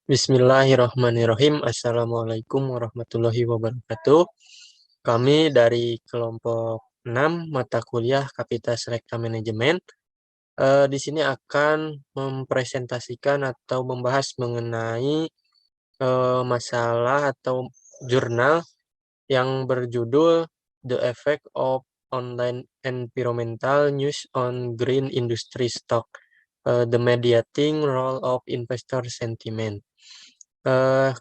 Bismillahirrahmanirrahim. Assalamualaikum warahmatullahi wabarakatuh. Kami dari kelompok 6 mata kuliah Kapita Selekta Manajemen. Di sini akan mempresentasikan atau membahas mengenai masalah atau jurnal yang berjudul The Effect of Online Environmental News on Green Industry Stock, The Mediating Role of Investor Sentiment.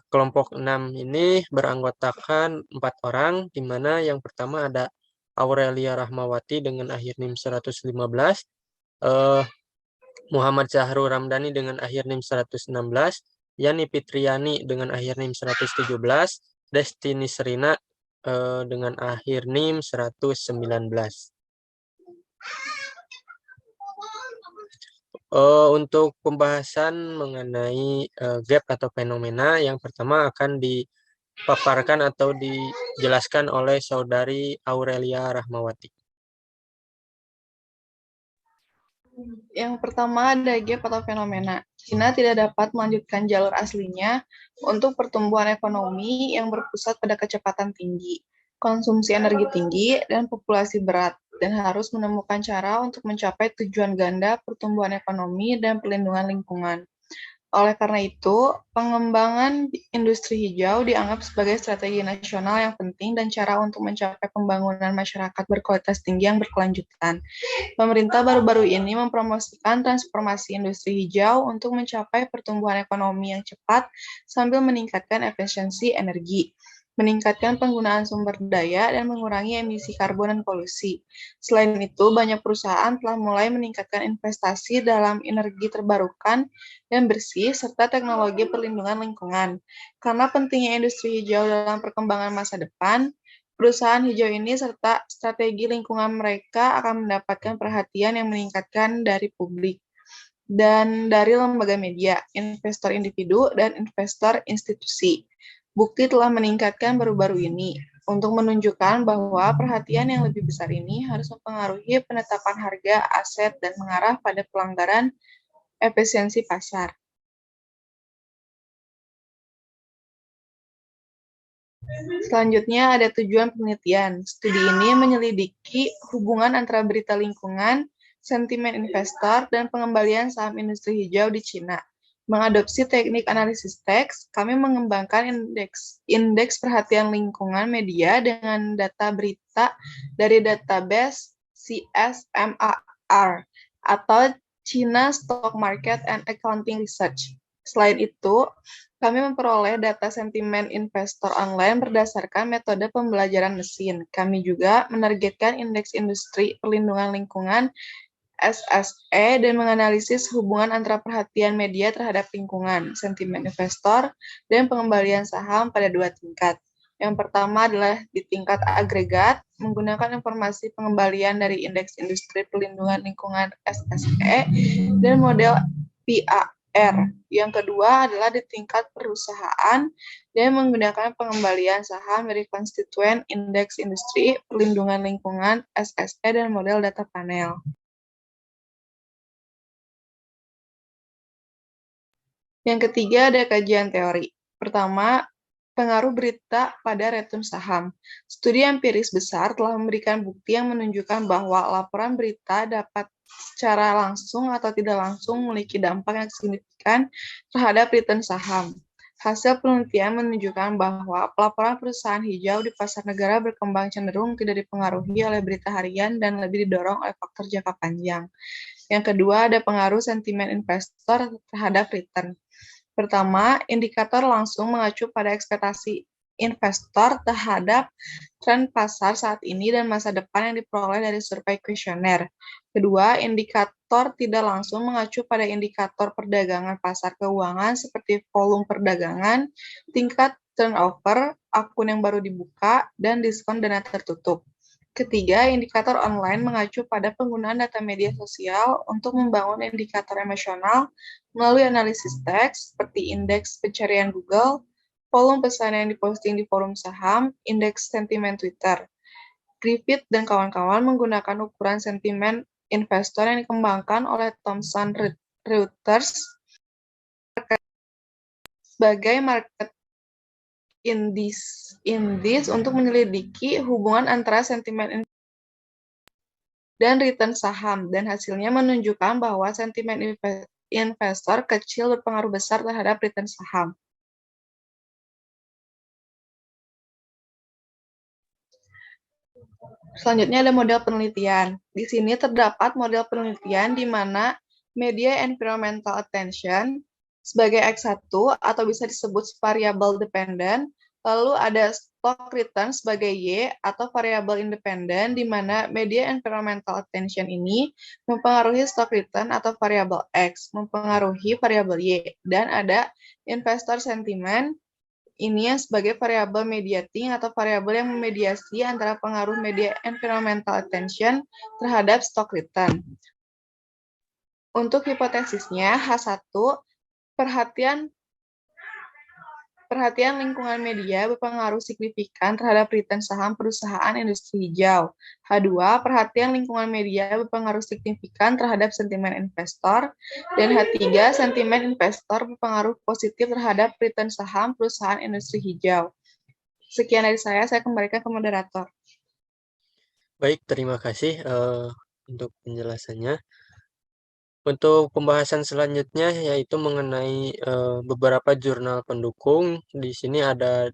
Kelompok 6 ini beranggotakan 4 orang, di mana yang pertama ada Aurelia Rahmawati dengan akhir NIM 115, eh, Muhammad Zahrul Ramdhani dengan akhir NIM 116, Yani Fitriani dengan akhir NIM 117, Destiny Serina dengan akhir NIM 119. Untuk pembahasan mengenai gap atau fenomena, yang pertama akan dipaparkan atau dijelaskan oleh Saudari Aurelia Rahmawati. Yang pertama ada gap atau fenomena. China tidak dapat melanjutkan jalur aslinya untuk pertumbuhan ekonomi yang berpusat pada kecepatan tinggi, konsumsi energi tinggi, dan populasi berat, dan harus menemukan cara untuk mencapai tujuan ganda pertumbuhan ekonomi dan pelindungan lingkungan. Oleh karena itu, pengembangan industri hijau dianggap sebagai strategi nasional yang penting dan cara untuk mencapai pembangunan masyarakat berkualitas tinggi yang berkelanjutan. Pemerintah baru-baru ini mempromosikan transformasi industri hijau untuk mencapai pertumbuhan ekonomi yang cepat sambil meningkatkan efisiensi energi, meningkatkan penggunaan sumber daya, dan mengurangi emisi karbon dan polusi. Selain itu, banyak perusahaan telah mulai meningkatkan investasi dalam energi terbarukan dan bersih, serta teknologi perlindungan lingkungan. Karena pentingnya industri hijau dalam perkembangan masa depan, perusahaan hijau ini serta strategi lingkungan mereka akan mendapatkan perhatian yang meningkatkan dari publik dan dari lembaga media, investor individu, dan investor institusi. Bukti telah meningkatkan baru-baru ini untuk menunjukkan bahwa perhatian yang lebih besar ini harus mempengaruhi penetapan harga aset dan mengarah pada pelanggaran efisiensi pasar. Selanjutnya ada tujuan penelitian. Studi ini menyelidiki hubungan antara berita lingkungan, sentimen investor, dan pengembalian saham industri hijau di Cina. Mengadopsi teknik analisis teks, kami mengembangkan indeks perhatian lingkungan media dengan data berita dari database CSMAR atau China Stock Market and Accounting Research. Selain itu, kami memperoleh data sentimen investor online berdasarkan metode pembelajaran mesin. Kami juga menargetkan indeks industri perlindungan lingkungan SSE dan menganalisis hubungan antara perhatian media terhadap lingkungan, sentimen investor, dan pengembalian saham pada 2 tingkat. Yang pertama adalah di tingkat agregat, menggunakan informasi pengembalian dari indeks industri perlindungan lingkungan SSE dan model PAR. Yang kedua adalah di tingkat perusahaan dan menggunakan pengembalian saham dari konstituen indeks industri perlindungan lingkungan SSE dan model data panel. Yang ketiga ada kajian teori. Pertama, pengaruh berita pada return saham. Studi empiris besar telah memberikan bukti yang menunjukkan bahwa laporan berita dapat secara langsung atau tidak langsung memiliki dampak yang signifikan terhadap return saham. Hasil penelitian menunjukkan bahwa pelaporan perusahaan hijau di pasar negara berkembang cenderung tidak dipengaruhi oleh berita harian dan lebih didorong oleh faktor jangka panjang. Yang kedua ada pengaruh sentimen investor terhadap return. Pertama, indikator langsung mengacu pada ekspektasi investor terhadap tren pasar saat ini dan masa depan yang diperoleh dari survei kuesioner. Kedua, indikator tidak langsung mengacu pada indikator perdagangan pasar keuangan seperti volume perdagangan, tingkat turnover, akun yang baru dibuka, dan diskon dana tertutup. Ketiga, indikator online mengacu pada penggunaan data media sosial untuk membangun indikator emosional melalui analisis teks seperti indeks pencarian Google, volume pesan yang diposting di forum saham, indeks sentimen Twitter. Griffith dan kawan-kawan menggunakan ukuran sentimen investor yang dikembangkan oleh Thomson Reuters sebagai market indice untuk menyelidiki hubungan antara sentimen dan return saham, dan hasilnya menunjukkan bahwa sentimen investor kecil berpengaruh besar terhadap return saham. Selanjutnya ada model penelitian. Di sini terdapat model penelitian di mana media environmental attention sebagai X1 atau bisa disebut variable dependent, lalu ada stock return sebagai Y atau variable independent di mana media environmental attention ini mempengaruhi stock return atau variable X, mempengaruhi variable Y, dan ada investor sentiment ini yang sebagai variabel mediating atau variabel yang memediasi antara pengaruh media environmental attention terhadap stock return. Untuk hipotesisnya, H1, perhatian lingkungan media berpengaruh signifikan terhadap return saham perusahaan industri hijau. H2, perhatian lingkungan media berpengaruh signifikan terhadap sentimen investor. Dan H3, sentimen investor berpengaruh positif terhadap return saham perusahaan industri hijau. Sekian dari saya kembalikan ke moderator. Baik, terima kasih untuk penjelasannya. Untuk pembahasan selanjutnya yaitu mengenai beberapa jurnal pendukung. Di sini ada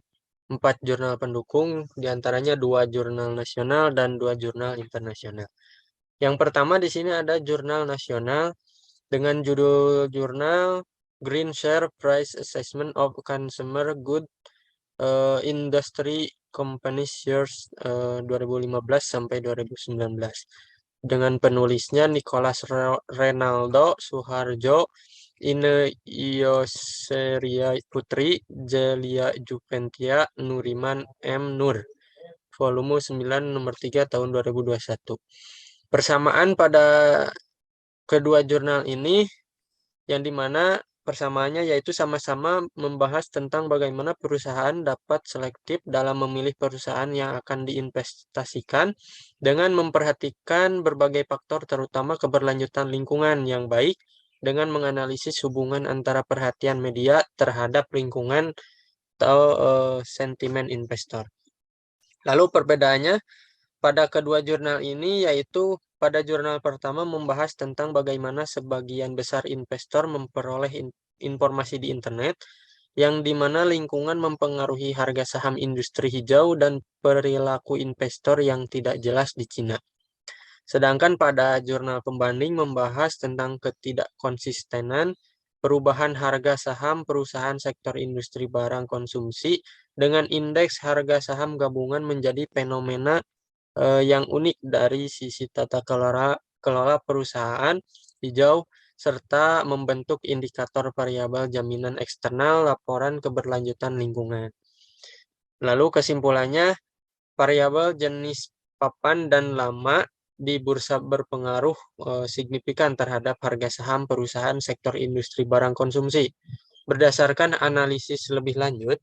4 jurnal pendukung, diantaranya 2 jurnal nasional dan 2 jurnal internasional. Yang pertama di sini ada jurnal nasional dengan judul jurnal Green Share Price Assessment of Consumer Good Industry Companies Years 2015 sampai 2019. Dengan penulisnya Nicholas Renaldo Suharjo, Ine Ioseria Putri, Jelia Juventia, Nuriman M. Nur. Volume 9 nomor 3 tahun 2021. Persamaan pada kedua jurnal ini yang dimana persamaannya yaitu sama-sama membahas tentang bagaimana perusahaan dapat selektif dalam memilih perusahaan yang akan diinvestasikan dengan memperhatikan berbagai faktor terutama keberlanjutan lingkungan yang baik dengan menganalisis hubungan antara perhatian media terhadap lingkungan atau sentimen investor. Lalu perbedaannya pada kedua jurnal ini yaitu pada jurnal pertama membahas tentang bagaimana sebagian besar investor memperoleh informasi di internet, yang dimana lingkungan mempengaruhi harga saham industri hijau dan perilaku investor yang tidak jelas di Cina. Sedangkan pada jurnal pembanding membahas tentang ketidakkonsistenan perubahan harga saham perusahaan sektor industri barang konsumsi dengan indeks harga saham gabungan menjadi fenomena yang unik dari sisi tata kelola perusahaan hijau serta membentuk indikator variabel jaminan eksternal laporan keberlanjutan lingkungan. Lalu kesimpulannya, variabel jenis papan dan lama di bursa berpengaruh signifikan terhadap harga saham perusahaan sektor industri barang konsumsi. Berdasarkan analisis lebih lanjut,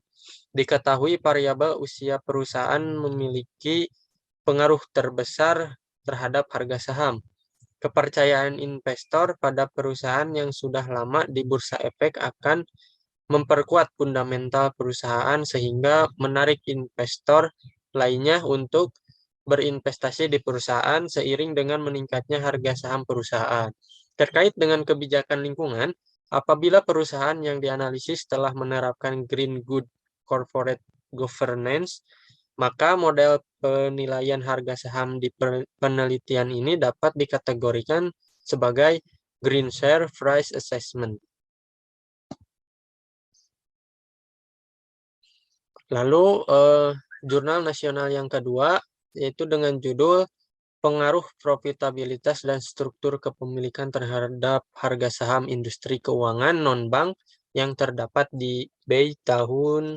diketahui variabel usia perusahaan memiliki pengaruh terbesar terhadap harga saham. Kepercayaan investor pada perusahaan yang sudah lama di bursa efek akan memperkuat fundamental perusahaan sehingga menarik investor lainnya untuk berinvestasi di perusahaan seiring dengan meningkatnya harga saham perusahaan. Terkait dengan kebijakan lingkungan, apabila perusahaan yang dianalisis telah menerapkan Green Good Corporate Governance, maka model penilaian harga saham di penelitian ini dapat dikategorikan sebagai Green Share Price Assessment. Lalu jurnal nasional yang kedua yaitu dengan judul Pengaruh Profitabilitas dan Struktur Kepemilikan terhadap Harga Saham Industri Keuangan Non-Bank yang terdapat di BEI tahun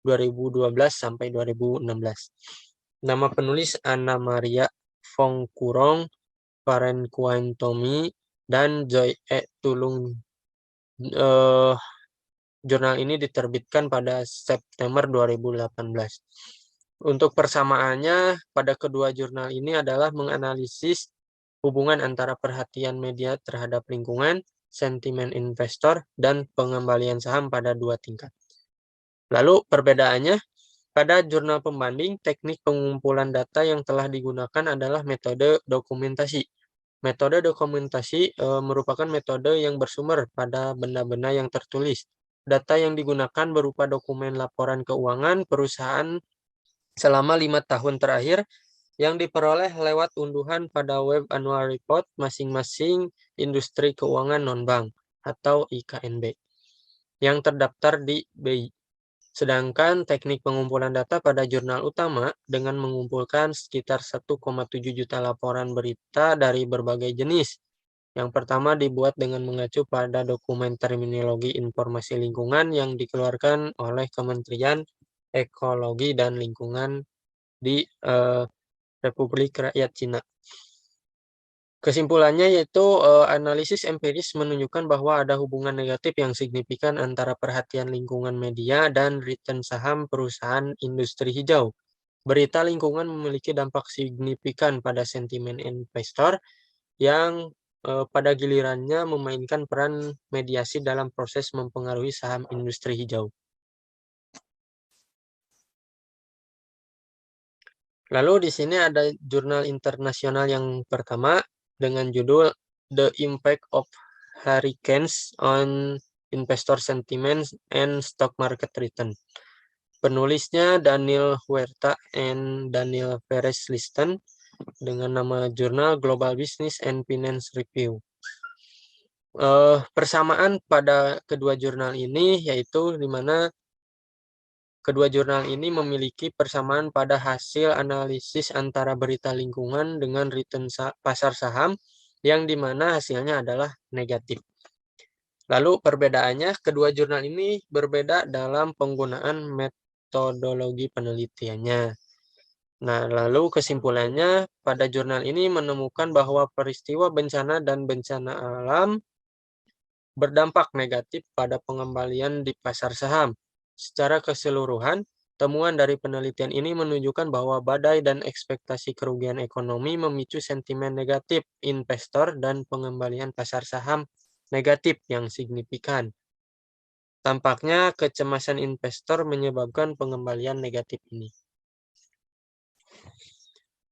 2012 sampai 2016. Nama penulis Anna Maria Fongkurong, Paren Kuan Tommy, dan Joy E. Tulung. Jurnal ini diterbitkan pada September 2018. Untuk persamaannya pada kedua jurnal ini adalah menganalisis hubungan antara perhatian media terhadap lingkungan, sentimen investor, dan pengembalian saham pada 2 tingkat. Lalu perbedaannya, pada jurnal pembanding, teknik pengumpulan data yang telah digunakan adalah metode dokumentasi. Metode dokumentasi merupakan metode yang bersumber pada benda-benda yang tertulis. Data yang digunakan berupa dokumen laporan keuangan perusahaan selama 5 tahun terakhir yang diperoleh lewat unduhan pada web annual report masing-masing industri keuangan non-bank atau IKNB yang terdaftar di BI. Sedangkan teknik pengumpulan data pada jurnal utama dengan mengumpulkan sekitar 1,7 juta laporan berita dari berbagai jenis. Yang pertama dibuat dengan mengacu pada dokumen terminologi informasi lingkungan yang dikeluarkan oleh Kementerian Ekologi dan Lingkungan di Republik Rakyat Cina. Kesimpulannya yaitu analisis empiris menunjukkan bahwa ada hubungan negatif yang signifikan antara perhatian lingkungan media dan return saham perusahaan industri hijau. Berita lingkungan memiliki dampak signifikan pada sentimen investor yang pada gilirannya memainkan peran mediasi dalam proses mempengaruhi saham industri hijau. Lalu di sini ada jurnal internasional yang pertama dengan judul The Impact of Hurricanes on Investor Sentiment and Stock Market Return. Penulisnya Daniel Huerta and Daniel Perez Listen dengan nama jurnal Global Business and Finance Review. Persamaan pada kedua jurnal ini yaitu di mana kedua jurnal ini memiliki persamaan pada hasil analisis antara berita lingkungan dengan return pasar saham yang di mana hasilnya adalah negatif. Lalu perbedaannya, kedua jurnal ini berbeda dalam penggunaan metodologi penelitiannya. Nah, lalu kesimpulannya, pada jurnal ini menemukan bahwa peristiwa bencana dan bencana alam berdampak negatif pada pengembalian di pasar saham. Secara keseluruhan, temuan dari penelitian ini menunjukkan bahwa badai dan ekspektasi kerugian ekonomi memicu sentimen negatif investor dan pengembalian pasar saham negatif yang signifikan. Tampaknya kecemasan investor menyebabkan pengembalian negatif ini.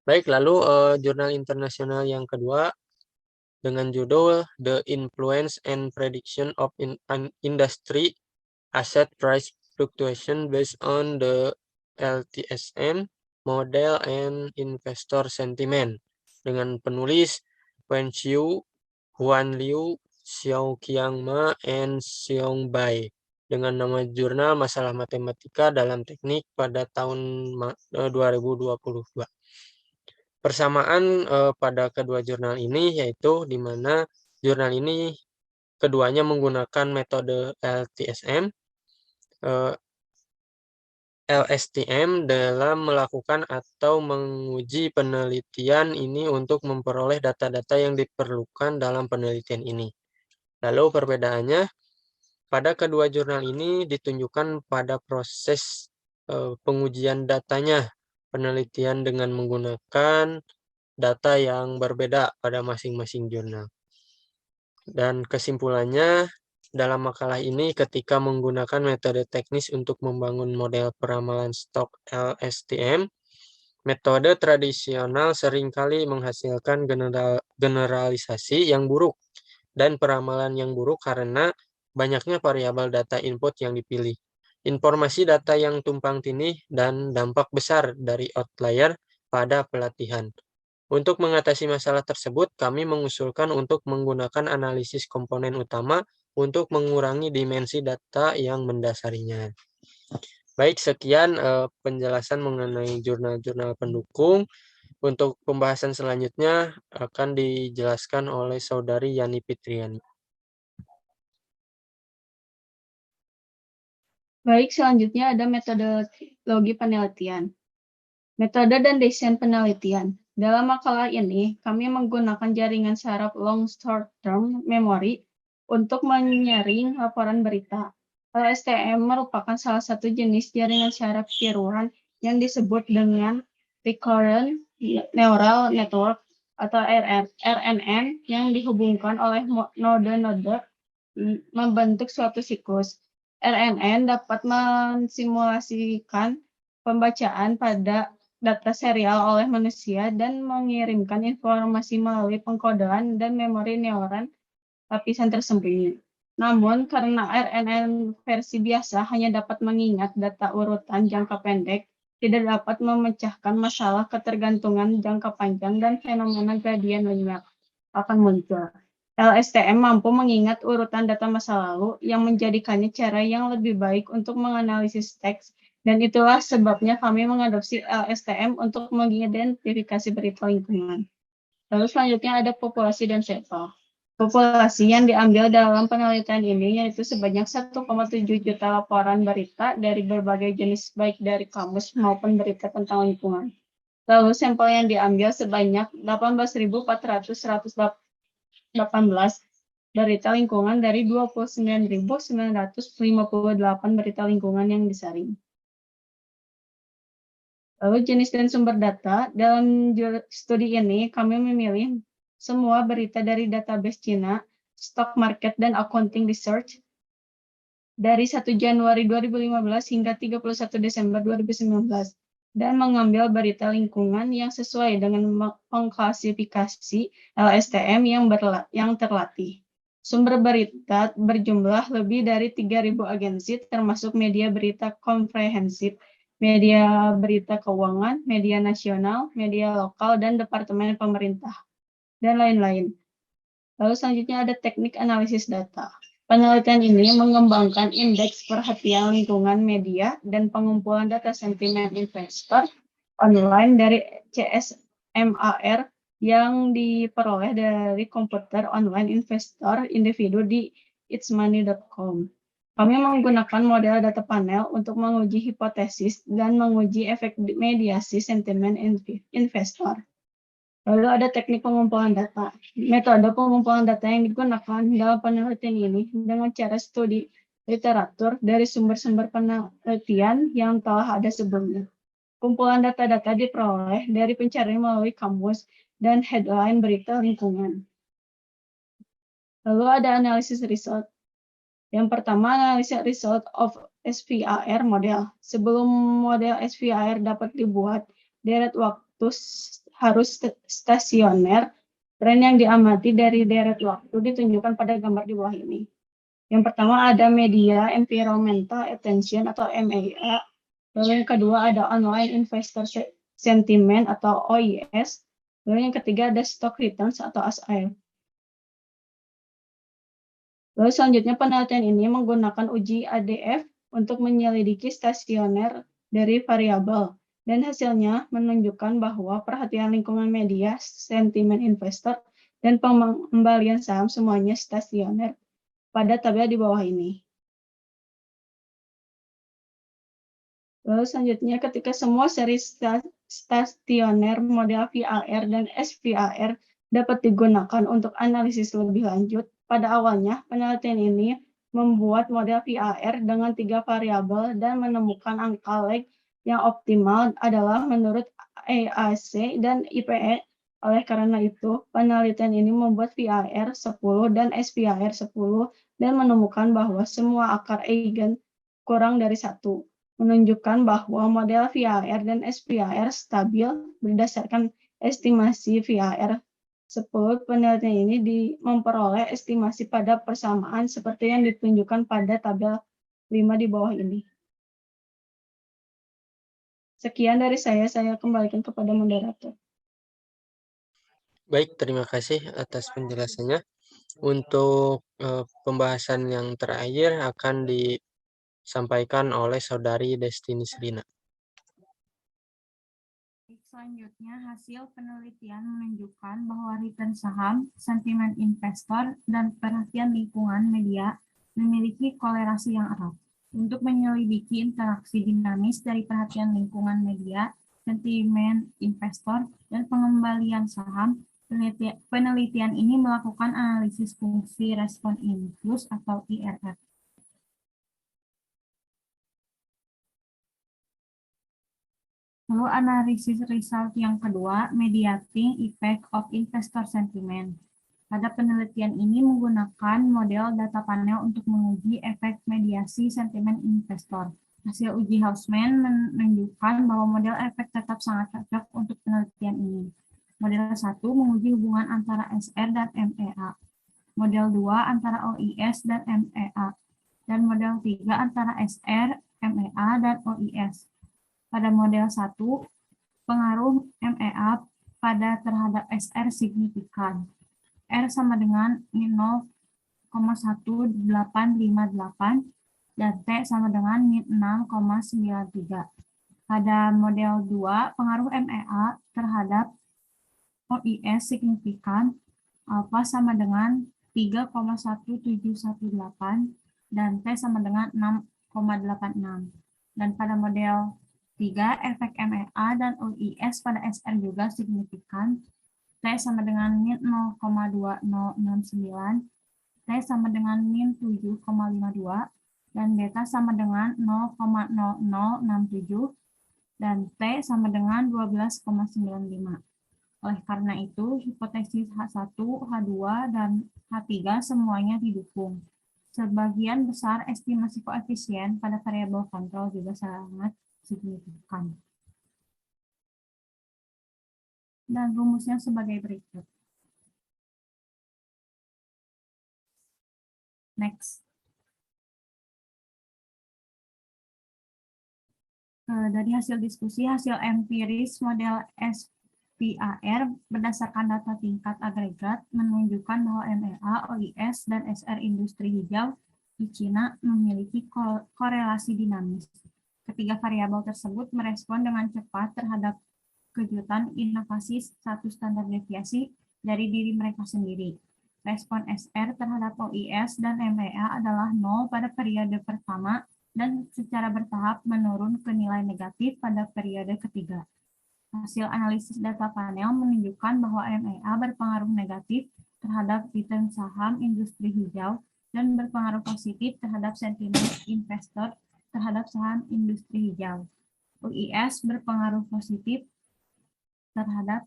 Baik, lalu jurnal internasional yang kedua dengan judul The Influence and Prediction of Industry Asset Price Fluctuation Based on the LTSM Model and Investor Sentiment dengan penulis Wen Xiu, Huan Liu, Xiao Qiangma, and Xiong Bai dengan nama jurnal Masalah Matematika dalam Teknik pada tahun 2022. Persamaan pada kedua jurnal ini yaitu di mana jurnal ini keduanya menggunakan metode LSTM dalam melakukan atau menguji penelitian ini untuk memperoleh data-data yang diperlukan dalam penelitian ini. Lalu perbedaannya, pada kedua jurnal ini ditunjukkan pada proses pengujian datanya, penelitian dengan menggunakan data yang berbeda pada masing-masing jurnal. Dan kesimpulannya, dalam makalah ini ketika menggunakan metode teknis untuk membangun model peramalan stok LSTM, metode tradisional seringkali menghasilkan generalisasi yang buruk dan peramalan yang buruk karena banyaknya variabel data input yang dipilih. Informasi data yang tumpang tindih dan dampak besar dari outlier pada pelatihan. Untuk mengatasi masalah tersebut, kami mengusulkan untuk menggunakan analisis komponen utama untuk mengurangi dimensi data yang mendasarinya. Baik, sekian penjelasan mengenai jurnal-jurnal pendukung. Untuk pembahasan selanjutnya akan dijelaskan oleh Saudari Yani Fitriani. Baik, selanjutnya ada metodologi penelitian. Metode dan desain penelitian. Dalam makalah ini, kami menggunakan jaringan saraf long short-term memory untuk menyaring laporan berita. LSTM merupakan salah satu jenis jaringan saraf tiruan yang disebut dengan Recurrent Neural Network atau RNN yang dihubungkan oleh node-node membentuk suatu siklus. RNN dapat mensimulasikan pembacaan pada data serial oleh manusia dan mengirimkan informasi melalui pengkodean dan memori neuron lapisan tersembunyi. Namun, karena RNN versi biasa hanya dapat mengingat data urutan jangka pendek, tidak dapat memecahkan masalah ketergantungan jangka panjang dan fenomena gradien linear akan muncul. LSTM mampu mengingat urutan data masa lalu yang menjadikannya cara yang lebih baik untuk menganalisis teks, dan itulah sebabnya kami mengadopsi LSTM untuk mengidentifikasi berita lingkungan. Lalu selanjutnya ada populasi dan sampel. Populasi yang diambil dalam penelitian ini yaitu sebanyak 1,7 juta laporan berita dari berbagai jenis baik dari kamus maupun berita tentang lingkungan. Lalu sampel yang diambil sebanyak 18.418 berita lingkungan dari 29.958 berita lingkungan yang disaring. Lalu jenis dan sumber data. Dalam studi ini kami memilih semua berita dari database Cina, stock market, dan accounting research dari 1 Januari 2015 hingga 31 Desember 2019 dan mengambil berita lingkungan yang sesuai dengan pengklasifikasi LSTM yang terlatih. Sumber berita berjumlah lebih dari 3.000 agensi termasuk media berita komprehensif, media berita keuangan, media nasional, media lokal, dan departemen pemerintah, dan lain-lain. Lalu selanjutnya ada teknik analisis data. Penelitian ini mengembangkan indeks perhatian lingkungan media dan pengumpulan data sentimen investor online dari CSMAR yang diperoleh dari komputer online investor individu di itsmoney.com. Kami menggunakan model data panel untuk menguji hipotesis dan menguji efek mediasi sentimen investor. Lalu ada teknik pengumpulan data. Metode pengumpulan data yang digunakan dalam penelitian ini dengan cara studi literatur dari sumber-sumber penelitian yang telah ada sebelumnya. Kumpulan data-data diperoleh dari pencarian melalui kamus dan headline berita lingkungan. Lalu ada analisis result. Yang pertama, analisis result of SVAR model. Sebelum model SVAR dapat dibuat, deret waktu harus stasioner. Tren yang diamati dari deret waktu ditunjukkan pada gambar di bawah ini. Yang pertama ada media environmental attention atau MEA. Lalu yang kedua ada online investor sentiment atau OIS. Lalu yang ketiga ada stock returns atau SR. Lalu selanjutnya penelitian ini menggunakan uji ADF untuk menyelidiki stasioner dari variabel. Dan hasilnya menunjukkan bahwa perhatian lingkungan media, sentimen investor, dan pengembalian saham semuanya stasioner pada tabel di bawah ini. Lalu selanjutnya ketika semua seri stasioner model VAR dan SVAR dapat digunakan untuk analisis lebih lanjut, pada awalnya penelitian ini membuat model VAR dengan 3 variabel dan menemukan angka lag yang optimal adalah menurut EAC dan IPE. Oleh karena itu, penelitian ini membuat VAR 10 dan SVAR 10 dan menemukan bahwa semua akar eigen kurang dari 1, menunjukkan bahwa model VAR dan SVAR stabil berdasarkan estimasi VAR 10. Penelitian ini memperoleh estimasi pada persamaan seperti yang ditunjukkan pada tabel 5 di bawah ini. Sekian dari saya kembalikan kepada moderator. Baik, terima kasih atas penjelasannya. Untuk pembahasan yang terakhir akan disampaikan oleh Saudari Destini Selina. Selanjutnya, hasil penelitian menunjukkan bahwa return saham, sentimen investor, dan perhatian lingkungan media memiliki kolerasi yang erat. Untuk menyelidiki interaksi dinamis dari perhatian lingkungan media, sentimen investor, dan pengembalian saham, penelitian ini melakukan analisis fungsi respon influx atau IRF. Lalu analisis result yang kedua, mediating effect of investor sentiment. Pada penelitian ini menggunakan model data panel untuk menguji efek mediasi sentimen investor. Hasil uji Hausman menunjukkan bahwa model efek tetap sangat cocok untuk penelitian ini. Model 1 menguji hubungan antara SR dan MEA. Model 2 antara OIS dan MEA. Dan model 3 antara SR, MEA, dan OIS. Pada model 1, pengaruh MEA pada terhadap SR signifikan. R sama dengan 0,1858 dan T sama dengan 6,93. Pada model 2, pengaruh MEA terhadap OIS signifikan, alfa sama dengan 3,1718 dan T sama dengan 6,86. Dan pada model 3, efek MEA dan OIS pada SR juga signifikan, T sama dengan min 0,2069, T sama dengan min 7,52, dan beta sama dengan 0,0067, dan T sama dengan 12,95. Oleh karena itu, hipotesis H1, H2, dan H3 semuanya didukung. Sebagian besar estimasi koefisien pada variabel kontrol juga sangat signifikan. Dan rumusnya sebagai berikut. Next. Dari hasil diskusi, hasil empiris model SPAR berdasarkan data tingkat agregat menunjukkan bahwa MEA, OIS, dan SR industri hijau di Cina memiliki korelasi dinamis. Ketiga variabel tersebut merespon dengan cepat terhadap kejutan inovasi satu standar deviasi dari diri mereka sendiri. Respon SR terhadap OIS dan MEA adalah 0 pada periode pertama dan secara bertahap menurun ke nilai negatif pada periode ketiga. Hasil analisis data panel menunjukkan bahwa MEA berpengaruh negatif terhadap return saham industri hijau dan berpengaruh positif terhadap sentimen investor terhadap saham industri hijau. OIS berpengaruh positif terhadap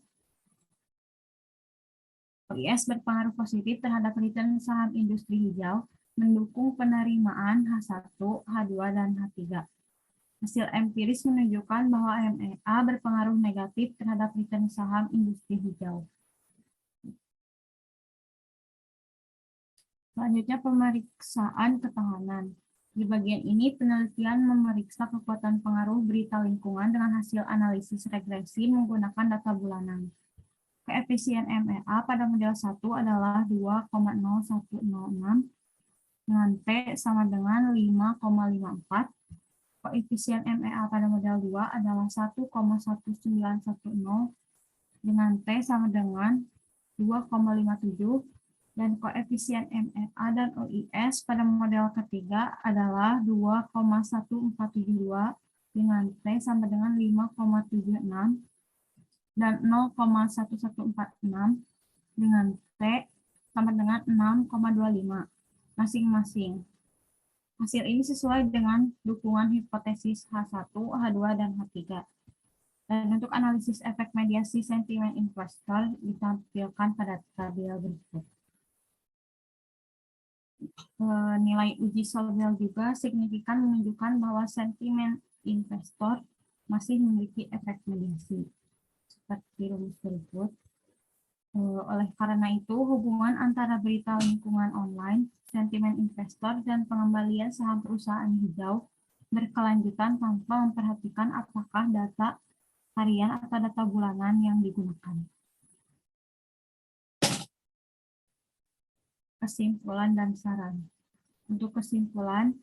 return saham industri hijau, mendukung penerimaan H1, H2, dan H3. Hasil empiris menunjukkan bahwa MEA berpengaruh negatif terhadap return saham industri hijau. Selanjutnya pemeriksaan ketahanan. Di bagian ini penelitian memeriksa kekuatan pengaruh berita lingkungan dengan hasil analisis regresi menggunakan data bulanan. Koefisien MEA pada model 1 adalah 2,0106 dengan T sama dengan 5,54. Koefisien MEA pada model 2 adalah 1,1910 dengan T sama dengan 2,57. Dan koefisien MEA dan OIS pada model ketiga adalah 2,1472 dengan T sama dengan 5,76 dan 0,1146 dengan T sama dengan 6,25 masing-masing. Hasil ini sesuai dengan dukungan hipotesis H1, H2, dan H3. Dan untuk analisis efek mediasi sentimen investor ditampilkan pada tabel berikut. Nilai uji Sobel juga signifikan menunjukkan bahwa sentimen investor masih memiliki efek mediasi. Seperti rumus berikut. Oleh karena itu, hubungan antara berita lingkungan online, sentimen investor, dan pengembalian saham perusahaan hijau berkelanjutan tanpa memperhatikan apakah data harian atau data bulanan yang digunakan. Kesimpulan dan saran. Untuk kesimpulan,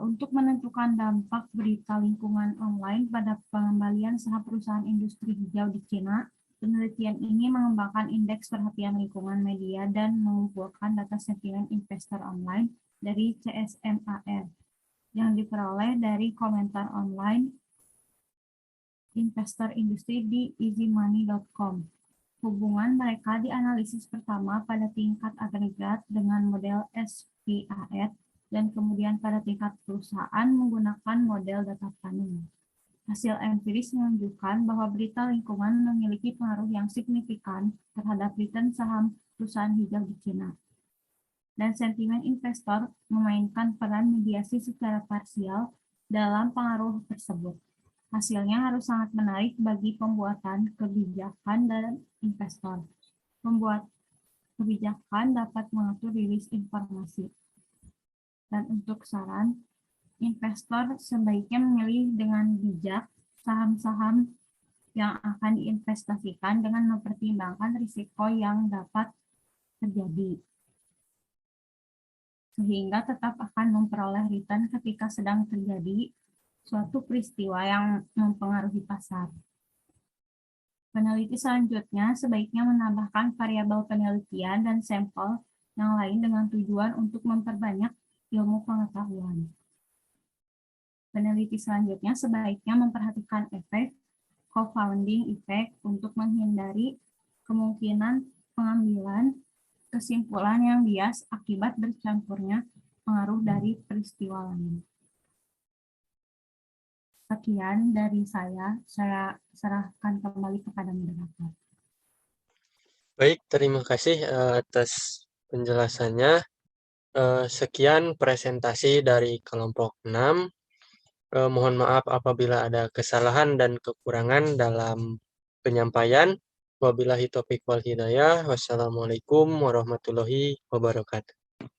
untuk menentukan dampak berita lingkungan online pada pengembalian saham perusahaan industri hijau di Cina, penelitian ini mengembangkan indeks perhatian lingkungan media dan mengumpulkan data sentimen investor online dari CSMAR yang diperoleh dari komentar online investor industri di easymoney.com. Hubungan mereka dianalisis pertama pada tingkat agregat dengan model SPAR dan kemudian pada tingkat perusahaan menggunakan model data panel. Hasil empiris menunjukkan bahwa berita lingkungan memiliki pengaruh yang signifikan terhadap return saham perusahaan hijau di Cina. Dan sentimen investor memainkan peran mediasi secara parsial dalam pengaruh tersebut. Hasilnya harus sangat menarik bagi pembuatan kebijakan dan investor. Pembuat kebijakan dapat mengatur rilis informasi. Dan untuk saran, investor sebaiknya memilih dengan bijak saham-saham yang akan diinvestasikan dengan mempertimbangkan risiko yang dapat terjadi, sehingga tetap akan memperoleh return ketika sedang terjadi suatu peristiwa yang mempengaruhi pasar. Peneliti selanjutnya sebaiknya menambahkan variabel penelitian dan sampel yang lain dengan tujuan untuk memperbanyak ilmu pengetahuan. Peneliti selanjutnya sebaiknya memperhatikan efek co-founding effect untuk menghindari kemungkinan pengambilan kesimpulan yang bias akibat bercampurnya pengaruh dari peristiwa lain. Sekian dari saya serahkan kembali kepada moderator. Baik, terima kasih atas penjelasannya. Sekian presentasi dari kelompok 6. Mohon maaf apabila ada kesalahan dan kekurangan dalam penyampaian. Wabillahi taufiq wal hidayah. Wassalamualaikum warahmatullahi wabarakatuh.